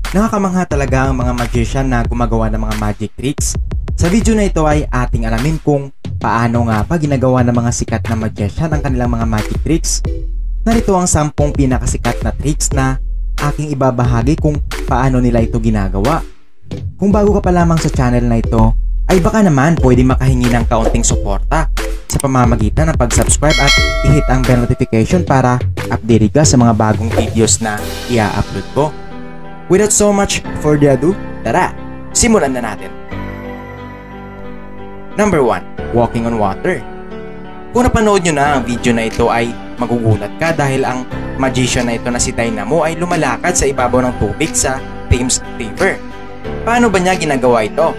Nakakamangha talaga ang mga magician na gumagawa ng mga magic tricks. Sa video na ito ay ating alamin kung paano nga pa ginagawa ng mga sikat na magician ang kanilang mga magic tricks. Narito ang 10 pinakasikat na tricks na aking ibabahagi kung paano nila ito ginagawa. Kung bago ka pa lamang sa channel na ito, ay baka naman pwede makahingi ng kaunting suporta sa pamamagitan ng pag-subscribe at i-hit ang bell notification para update ka sa mga bagong videos na i-upload ko. Without so much further ado, tara, simulan na natin. Number 1. Walking on water. Kung napanood nyo na ang video na ito ay magugulat ka dahil ang magician na ito na si Dynamo ay lumalakad sa ibabaw ng tubig sa Thames River. Paano ba niya ginagawa ito?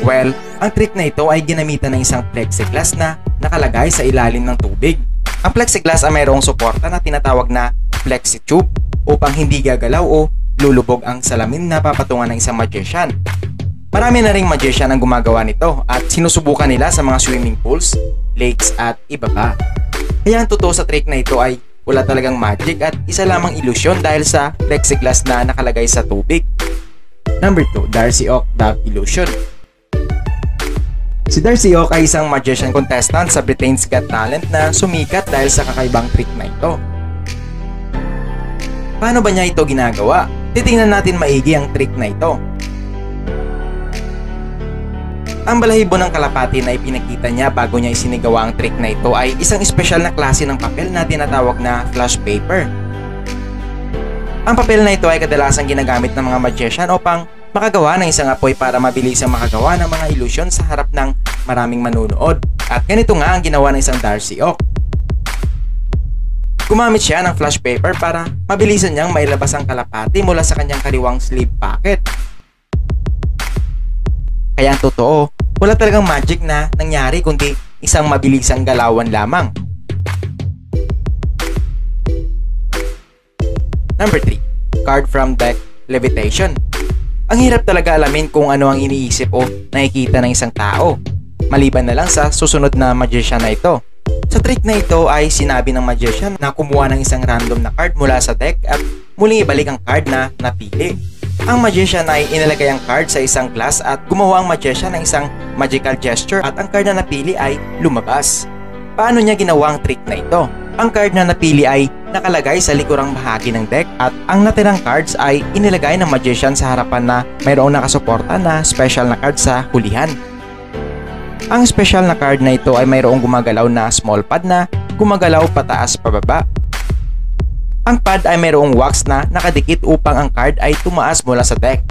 Well, ang trick na ito ay ginamitan ng isang plexiglass na nakalagay sa ilalim ng tubig. Ang plexiglass ay mayroong suporta na tinatawag na plexitube upang hindi gagalaw o lulubog ang salamin na papatungan ng isang magician. Marami na ring magician ang gumagawa nito at sinusubukan nila sa mga swimming pools, lakes at iba pa. Kaya ang totoo sa trick na ito ay wala talagang magic at isa lamang ilusyon dahil sa plexiglass na nakalagay sa tubig. Number 2. Darcy Oak Dove Illusion. Si Darcy Oak ay isang magician contestant sa Britain's Got Talent na sumikat dahil sa kakaibang trick na ito. Paano ba niya ito ginagawa? Titingnan natin maigi ang trick na ito. Ang balahibo ng kalapati na ipinakita niya bago niya isinigawa ang trick na ito ay isang espesyal na klase ng papel na tinatawag na flash paper. Ang papel na ito ay kadalasang ginagamit ng mga magician upang makagawa ng isang apoy para mabilisang makagawa ng mga ilusyon sa harap ng maraming manunood. At ganito nga ang ginawa ng isang Darcy Oak. Gumamit siya ng flash paper para mabilisan niyang mailabas ang kalapati mula sa kanyang kaliwang sleeve pocket. Kaya ang totoo, wala talagang magic na nangyari kundi isang mabilisang galawan lamang. Number 3. Card from deck levitation. Ang hirap talaga alamin kung ano ang iniisip o nakikita ng isang tao, maliban na lang sa susunod na magician na ito. Sa trick na ito ay sinabi ng magician na kumuha ng isang random na card mula sa deck at muling ibalik ang card na napili. Ang magician ay inilagay ang card sa isang glass at gumawa ang magician ng isang magical gesture at ang card na napili ay lumabas. Paano niya ginawa ang trick na ito? Ang card na napili ay nakalagay sa likurang bahagi ng deck at ang natirang cards ay inilagay ng magician sa harapan na mayroong nakasuporta na special na card sa hulihan. Ang special na card na ito ay mayroong gumagalaw na small pad na gumagalaw pataas pababa. Ang pad ay mayroong wax na nakadikit upang ang card ay tumaas mula sa deck.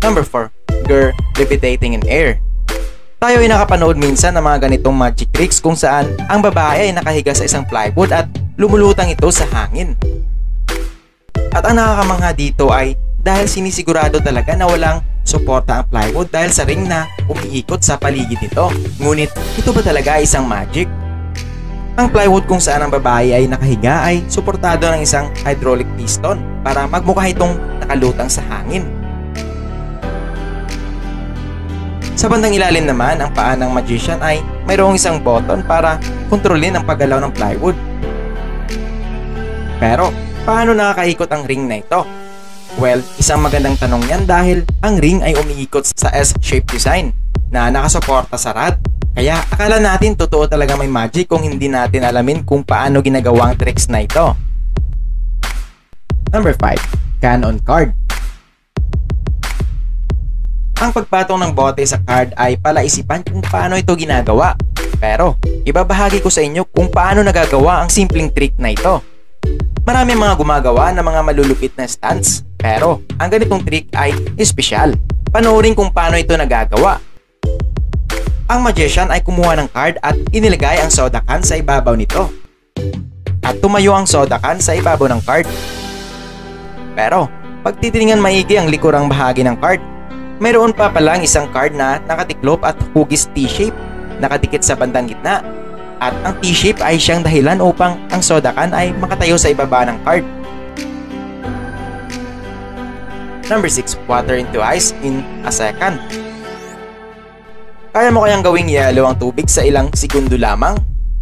Number 4. Girl levitating in air. Tayo ay nakapanood minsan ng mga ganitong magic tricks kung saan ang babae ay nakahiga sa isang plywood at lumulutang ito sa hangin. At ang nakakamangha dito ay dahil sinisigurado talaga na walang suporta ang plywood dahil sa ring na umiikot sa paligid nito. Ngunit ito ba talaga isang magic? Ang plywood kung saan ang babae ay nakahiga ay suportado ng isang hydraulic piston para magmukha itong nakalutang sa hangin. Sa bandang ilalim naman, ang paa ng magician ay mayroong isang button para kontrolin ang paggalaw ng plywood. Pero, paano nakakaikot ang ring na ito? Well, isang magandang tanong yan dahil ang ring ay umiikot sa S-shape design na nakasuporta sa rod. Kaya akala natin totoo talaga may magic kung hindi natin alamin kung paano ginagawa ang tricks na ito. Number 5. Can on card. Ang pagpatong ng bote sa card ay palaisipan kung paano ito ginagawa. Pero, ibabahagi ko sa inyo kung paano nagagawa ang simpleng trick na ito. Marami mga gumagawa ng mga malulupit na stunts, pero ang ganitong trick ay espesyal. Panoorin kung paano ito nagagawa. Ang magician ay kumuha ng card at inilagay ang soda can sa ibabaw nito. At tumayo ang soda can sa ibabaw ng card. Pero, pag titingnan maigi ang likurang bahagi ng card, mayroon pa palang isang card na nakatiklop at hugis T-shape, nakadikit sa bandang gitna. At ang T-shape ay siyang dahilan upang ang soda can ay makatayo sa ibaba ng card. Number 6. Water into ice in a second. Kaya mo kayang gawing yellow ang tubig sa ilang segundo lamang?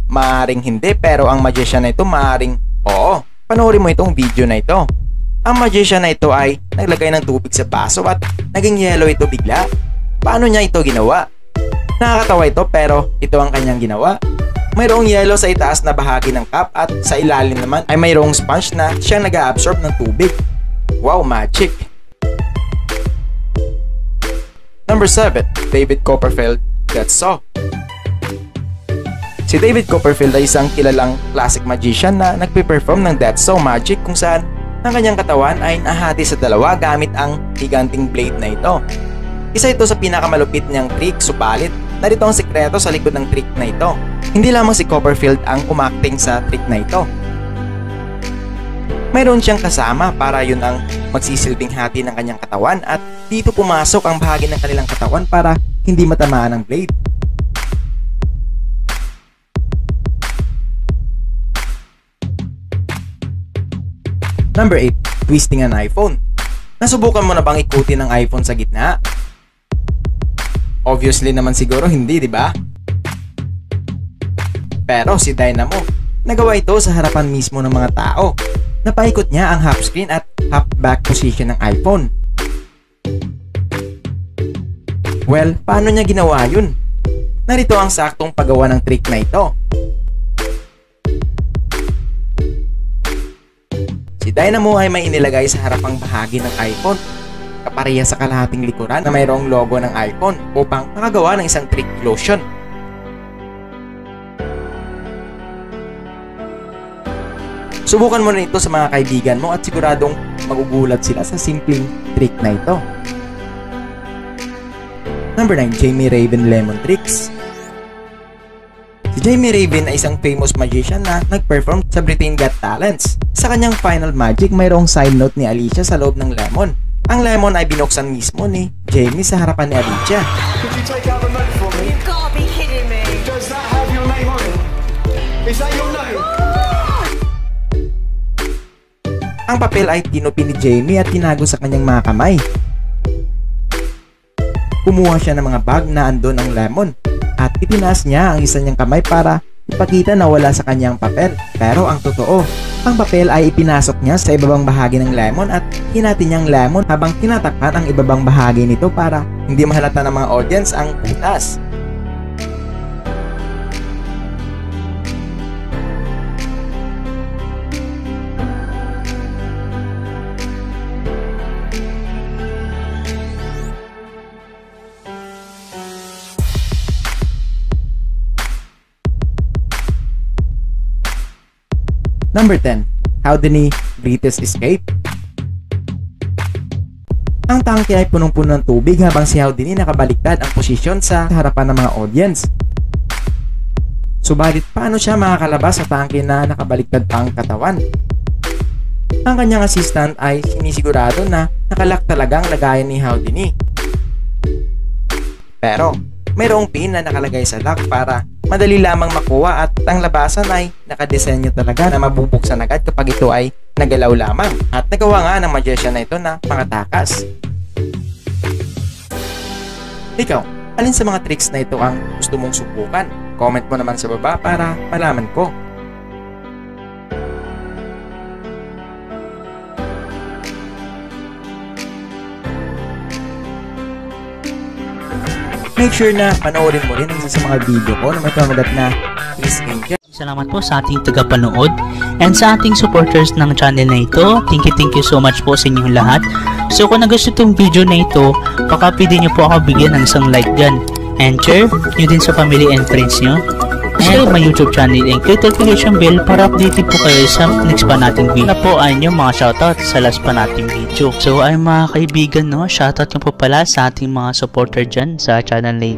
Maaring hindi, pero ang magician na ito maaring oo. Panoorin mo itong video na ito. Ang magician na ito ay naglagay ng tubig sa baso at naging yellow ito bigla. Paano niya ito ginawa? Nakakatawa ito pero ito ang kanyang ginawa. Mayroong yellow sa itaas na bahagi ng cup at sa ilalim naman ay mayroong sponge na siyang nag-a-absorb ng tubig. Wow, magic! Number 7. David Copperfield, Death Saw. Si David Copperfield ay isang kilalang classic magician na nagpe-perform ng Death Saw magic kung saan ang kanyang katawan ay nahati sa dalawa gamit ang higanting blade na ito. Isa ito sa pinakamalupit niyang trick, subalit narito ang sikreto sa likod ng trick na ito. Hindi lamang si Copperfield ang umakting sa trick na ito. Mayroon siyang kasama para yun ang magsisilbing hati ng kanyang katawan at dito pumasok ang bahagi ng kanilang katawan para hindi matamaan ng blade. Number 8. Twisting an iPhone. Nasubukan mo na bang ikutin ang iPhone sa gitna? Obviously naman siguro hindi, di ba? Pero si Dynamo, nagawa ito sa harapan mismo ng mga tao. Napaikot niya ang half screen at half back position ng iPhone. Well, paano niya ginawa yun? Narito ang saktong paggawa ng trick na ito. Si Dynamo ay may inilagay sa harapang bahagi ng iPhone, kapareha sa kalahating likuran na mayroong logo ng iPhone upang makagawa ng isang trick illusion. Subukan mo na ito sa mga kaibigan mo at siguradong magugulat sila sa simpleng trick na ito. Number 9. Jamie Raven Lemon Tricks. Si Jamie Raven ay isang famous magician na nag-perform sa Britain Got Talents. Sa kanyang final magic, mayroong side note ni Alicia sa loob ng lemon. Ang lemon ay binuksan mismo ni Jamie sa harapan ni Alicia. Could you take out the note for me? You've got to be kidding me. Does that have your name on it? Is that your name? Ang papel ay tinupi ni Jamie at tinago sa kanyang mga kamay. Kumuha siya ng mga bag na andon ang lemon at itinaas niya ang isa niyang kamay para ipakita na wala sa kanyang papel. Pero ang totoo, ang papel ay ipinasok niya sa ibabang bahagi ng lemon at hinati niyang lemon habang tinatakpan ang ibabang bahagi nito para hindi mahalata ng mga audience ang butas. Number 10. Houdini Greatest Escape. Ang tangke ay punong-puno ng tubig habang si Houdini nakabaliktad ang posisyon sa harapan ng mga audience. Subalit paano siya makakalabas sa tangke na nakabaliktad pa ang katawan? Ang kanyang assistant ay sinisigurado na nakalak talaga ang lagayan ni Houdini. Pero mayroong pin na nakalagay sa lock para madali lamang makuha at ang labasan ay nakadesenyo talaga na mabubuksan agad kapag ito ay nagalaw lamang. At nagawa nga ng magician na ito na makatakas. Ikaw, alin sa mga tricks na ito ang gusto mong subukan? Comment mo naman sa baba para malaman ko. Make sure na panoorin mo rin ang isa sa mga video ko na may pamagat na Chris Angel. Salamat po sa ating tagapanood and sa ating supporters ng channel na ito. Thank you so much po sa inyong lahat. So kung nagustuhan itong video na ito, baka pwede nyo po ako bigyan ng isang like dyan. And share nyo din sa family and friends nyo. Subscribe my YouTube channel and click notification bell para updated po kayo sa next pa nating video. Na po ay yung mga shoutout sa last pa nating video. So ay mga kaibigan, no, shoutout nyo po pala sa ating mga supporter dyan sa channel na